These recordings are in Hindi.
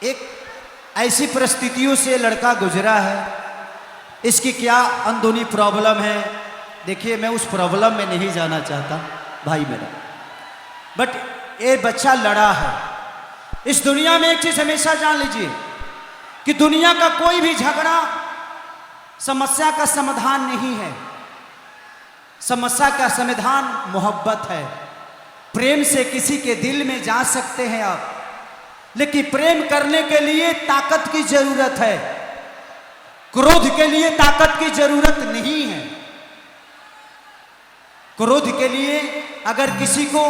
एक ऐसी परिस्थितियों से लड़का गुजरा है, इसकी क्या अंदरूनी प्रॉब्लम है। देखिए, मैं उस प्रॉब्लम में नहीं जाना चाहता भाई मेरा, बट ये बच्चा लड़ा है। इस दुनिया में एक चीज हमेशा जान लीजिए कि दुनिया का कोई भी झगड़ा समस्या का समाधान नहीं है। समस्या का समाधान मोहब्बत है। प्रेम से किसी के दिल में जा सकते हैं आप, लेकिन प्रेम करने के लिए ताकत की जरूरत है, क्रोध के लिए ताकत की जरूरत नहीं है। क्रोध के लिए अगर किसी को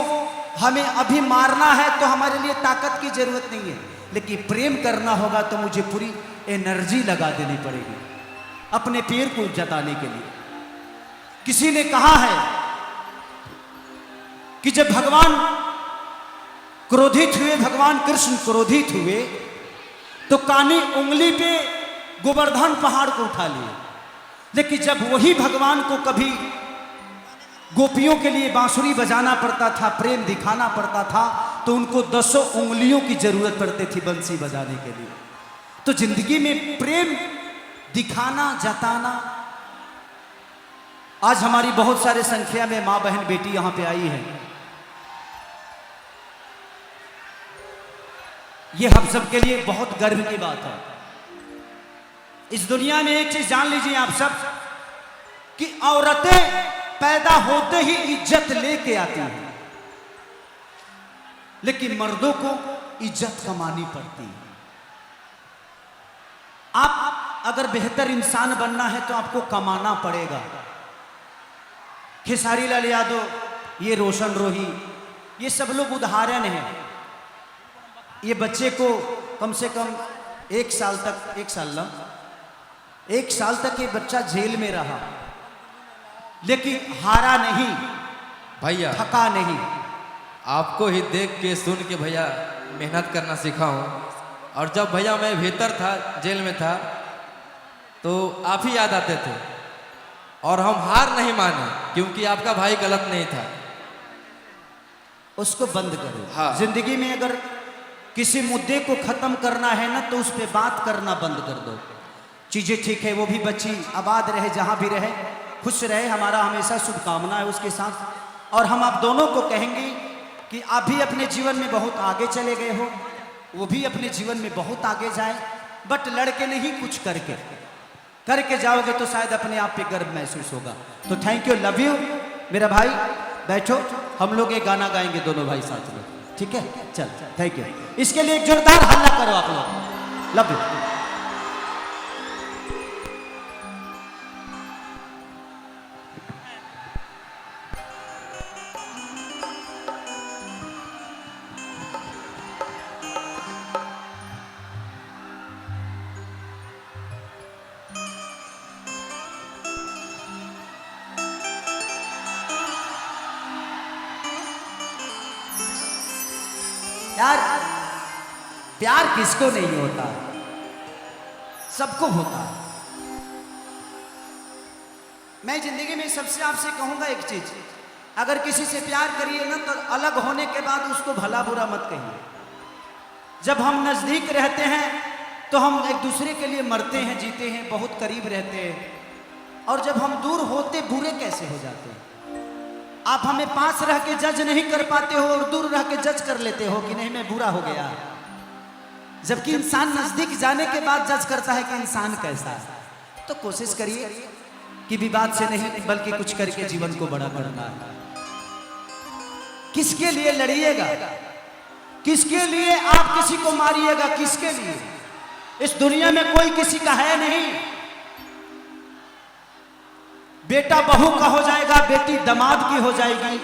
हमें अभी मारना है तो हमारे लिए ताकत की जरूरत नहीं है, लेकिन प्रेम करना होगा तो मुझे पूरी एनर्जी लगा देनी पड़ेगी अपने पैर को जताने के लिए। किसी ने कहा है कि जब भगवान क्रोधित हुए, भगवान कृष्ण क्रोधित हुए तो कानी उंगली पे गोवर्धन पहाड़ को उठा लिए, लेकिन जब वही भगवान को कभी गोपियों के लिए बांसुरी बजाना पड़ता था, प्रेम दिखाना पड़ता था, तो उनको 10 उंगलियों की जरूरत पड़ती थी बंसी बजाने के लिए। तो जिंदगी में प्रेम दिखाना, जताना, आज हमारी बहुत सारे संख्या में मां बहन बेटी यहां पे आई है। ये हम सब के लिए बहुत गर्व की बात है। इस दुनिया में एक चीज जान लीजिए आप सब कि औरतें पैदा होते ही इज्जत लेके आती हैं, लेकिन मर्दों को इज्जत कमानी पड़ती है। आप अगर बेहतर इंसान बनना है तो आपको कमाना पड़ेगा। खेसारी लाल यादव, ये रोशन रोही, ये सब लोग उदाहरण हैं। ये बच्चे को कम से कम 1 साल तक, 1 साल तक ये बच्चा जेल में रहा, लेकिन हारा नहीं भैया, थका नहीं। आपको ही देख के सुन के भैया मेहनत करना सीखा हूँ। और जब भैया मैं भीतर था, जेल में था, तो आप ही याद आते थे और हम हार नहीं माने, क्योंकि आपका भाई गलत नहीं था। उसको बंद करो। हाँ। जिंदगी में अगर किसी मुद्दे को खत्म करना है ना, तो उस पर बात करना बंद कर दो। चीजें ठीक है, वो भी बच्ची आबाद रहे, जहां भी रहे खुश रहे, हमारा हमेशा शुभकामना है उसके साथ। और हम आप दोनों को कहेंगे कि आप भी अपने जीवन में बहुत आगे चले गए हो, वो भी अपने जीवन में बहुत आगे जाए, बट लड़के नहीं, कुछ करके जाओगे तो शायद अपने आप पे गर्व महसूस होगा। तो थैंक यू, लव यू मेरा भाई। बैठो, हम लोग एक गाना गाएंगे दोनों भाई साथ में, ठीक है? चल, थैंक यू। इसके लिए एक जोरदार हल्ला करो आप लोग। Love you. यार, प्यार किसको नहीं होता, सबको होता है। मैं जिंदगी में सबसे आपसे कहूंगा एक चीज, अगर किसी से प्यार करिए ना तो अलग होने के बाद उसको भला बुरा मत कहिए। जब हम नजदीक रहते हैं तो हम एक दूसरे के लिए मरते हैं, जीते हैं, बहुत करीब रहते हैं, और जब हम दूर होते बुरे कैसे हो जाते हैं। आप हमें पास रह के जज नहीं कर पाते हो और दूर रह के जज कर लेते हो कि नहीं मैं बुरा हो गया, जबकि इंसान नजदीक जाने के बाद जज करता है कि इंसान कैसा है। तो कोशिश करिए कि विवाद से नहीं बल्कि कुछ करके जीवन को बड़ा करना है। किसके लिए लड़िएगा, किसके लिए आप किसी को मारिएगा, किसके लिए? इस दुनिया में कोई किसी का है नहीं। बेटा बहू का हो जाएगा, बेटी दामाद की हो जाएगी,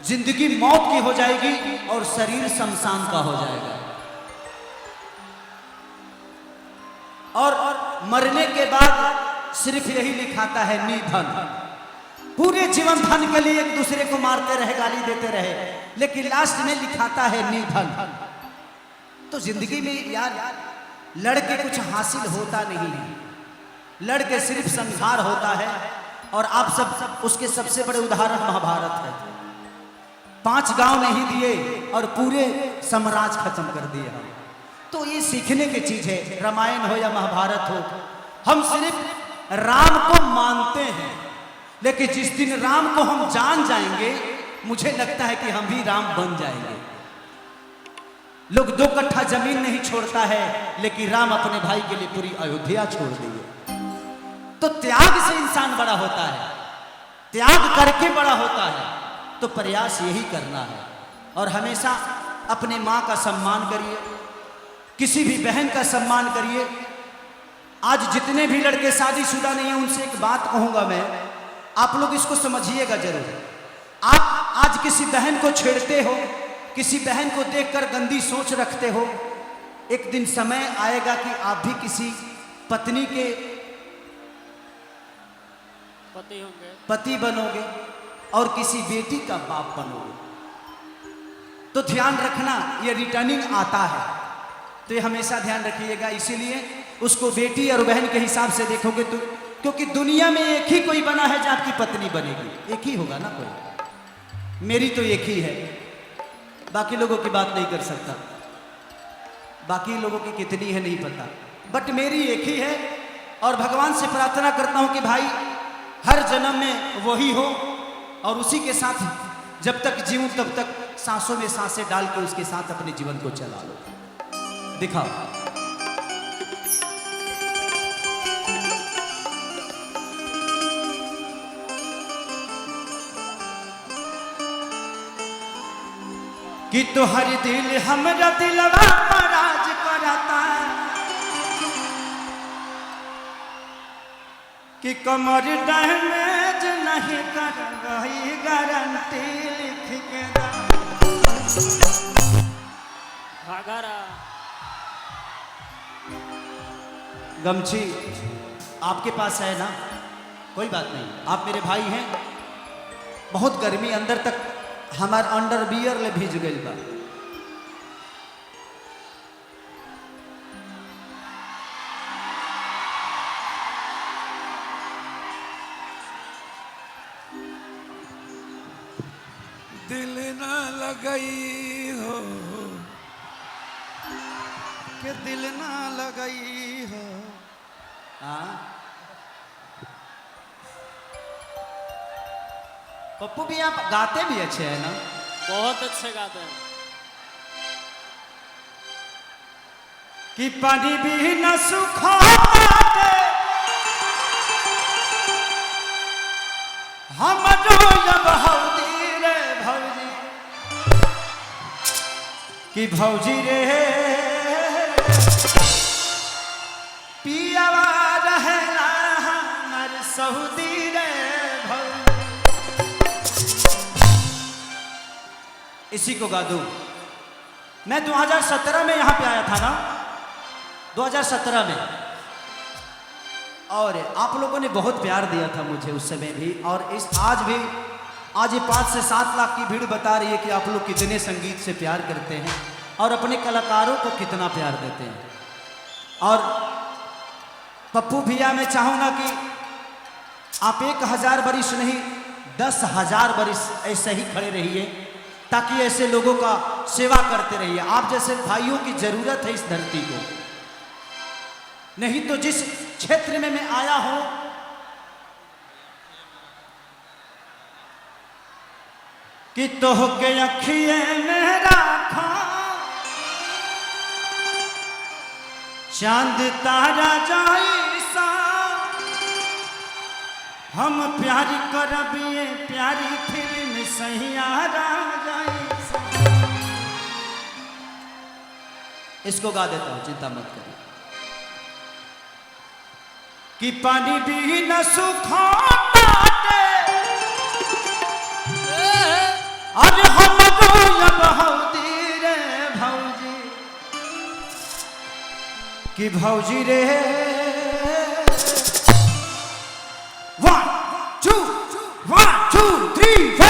जिंदगी मौत की हो जाएगी और शरीर शमशान का हो जाएगा। और मरने के बाद सिर्फ यही लिखाता है निधन। पूरे जीवन धन के लिए एक दूसरे को मारते रहे, गाली देते रहे, लेकिन लास्ट में लिखाता है निधन। तो जिंदगी में यार लड़के कुछ हासिल होता नहीं है, लड़के सिर्फ संहार होता है। और आप सब उसके सबसे बड़े उदाहरण महाभारत है। 5 गांव नहीं दिए और पूरे साम्राज्य खत्म कर दिए हम। तो ये सीखने की चीज है, रामायण हो या महाभारत हो। हम सिर्फ राम को मानते हैं, लेकिन जिस दिन राम को हम जान जाएंगे, मुझे लगता है कि हम भी राम बन जाएंगे। लोग 2 कट्ठा जमीन नहीं छोड़ता है, लेकिन राम अपने भाई के लिए पूरी अयोध्या छोड़ दिए। तो त्याग से इंसान बड़ा होता है, त्याग करके बड़ा होता है। तो प्रयास यही करना है, और हमेशा अपने माँ का सम्मान करिए, किसी भी बहन का सम्मान करिए। आज जितने भी लड़के शादीशुदा नहीं है, उनसे एक बात कहूंगा मैं, आप लोग इसको समझिएगा जरूर। आप आज किसी बहन को छेड़ते हो, किसी बहन को देखकर गंदी सोच रखते हो, एक दिन समय आएगा कि आप भी किसी पत्नी के पति होंगे, पति बनोगे और किसी बेटी का बाप बनोगे। तो ध्यान रखना, ये रिटर्निंग आता है, तो ये हमेशा ध्यान रखिएगा। इसीलिए उसको बेटी और बहन के हिसाब से देखोगे तो, क्योंकि दुनिया में एक ही कोई बना है जो आपकी पत्नी बनेगी, एक ही होगा ना कोई। मेरी तो एक ही है, बाकी लोगों की बात नहीं कर सकता, बाकी लोगों की कितनी है नहीं पता, बट मेरी एक ही है। और भगवान से प्रार्थना करता हूं कि भाई हर जन्म में वही हो, और उसी के साथ जब तक जीऊं तब तक सांसों में सांसें डाल के उसके साथ अपने जीवन को चला लो। दिखाओ। कि तोहर दिल हमरा दिलवा पर राज करता, कि कमर डैमेज नहीं कर रही, गारंटी लिख के दा। घाघरा गमछी आपके पास है ना, कोई बात नहीं, आप मेरे भाई हैं। बहुत गर्मी, अंदर तक हमार अंडरवियर ले भीज गई बा। दिल ना लगई हो, कि दिल ना लगई हो। हाँ, पप्पू भी आप गाते भी अच्छे हैं ना। बहुत अच्छे गाते हैं। कि पानी भी न सुखाते हम जो जब हौदी रे भौजी, कि भौजी रे पियावा रहेला हमर सऊदी रे भौजी। इसी को गा दूं। मैं 2017 में यहां पे आया था ना, 2017 में, और आप लोगों ने बहुत प्यार दिया था मुझे उस समय भी, और इस आज भी, आज ये 5 से 7 लाख की भीड़ बता रही है कि आप लोग कितने संगीत से प्यार करते हैं और अपने कलाकारों को कितना प्यार देते हैं। और पप्पू भैया, मैं चाहूंगा कि आप 1000 बरिस नहीं, 10,000 बरिस ऐसे ही खड़े रहिए, ताकि ऐसे लोगों का सेवा करते रहिए। आप जैसे भाइयों की जरूरत है इस धरती को। नहीं तो जिस क्षेत्र में मैं आया हूं, कि तोह के अखिए में राखा चांद तारा जाइसा, हम प्यारी करबिए प्यारी फिल्म सहियारा जाइसा। इसको गा देता हूं, चिंता मत करिए। कि पानी भी न सुखाते, अरे हम अब हौदी रे भौजी, कि भौजी रे 1 2 1 2 3 4